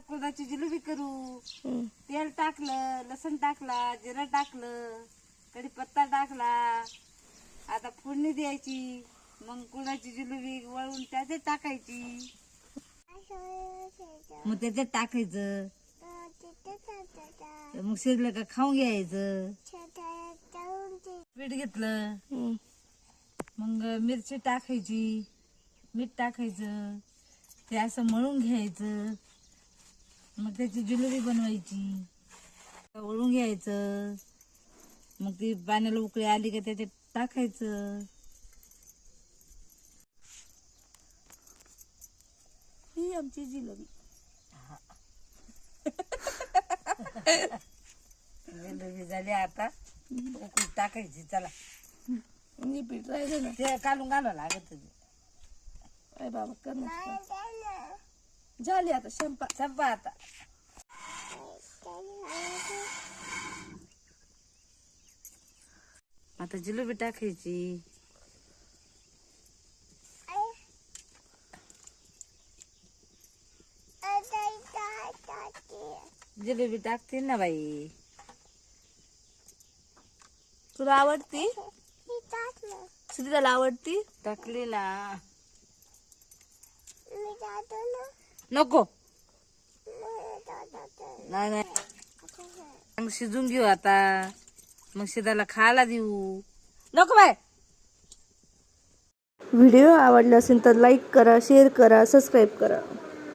कुळदाची जिलेबी करू. तेल टाकलं, लसूण टाकला, जिरं टाकलं, कढीपत्ता टाकला. आता फोडणी द्यायची. मग कुळदाची जिलेबी वळून त्याच्यात टाकायची. मग त्याच्यात टाकायचं. मग शिजलं का खाऊन घ्यायचं. पीठ घेतलं, मग मिरची टाकायची, मीठ टाकायचं, ते असं मळून घ्यायचं. मग त्याची जिलेबी बनवायची. वळून घ्यायचं. मग ती पाण्याला उकळी आली का त्याच्यात टाकायचं. ही आमची जिलेबी. जिलेबी झाली. आता उकळी टाकायची. चला पीठ राहिलं ना ते काढून घालावं लागत. अरे बाबा कर ना. झाली आता संपा आता. आता जिलेबी टाकायची. जिलेबी टाकते ना बाई. तुला आवडती? सुधीला आवडती? टाकली ना. नको नाही नाही. मग शिजून घेऊ आता. मग शिजायला खायला देऊ. नको बाय. व्हिडिओ आवडला असेल तर लाईक करा, शेअर करा, सबस्क्राईब करा.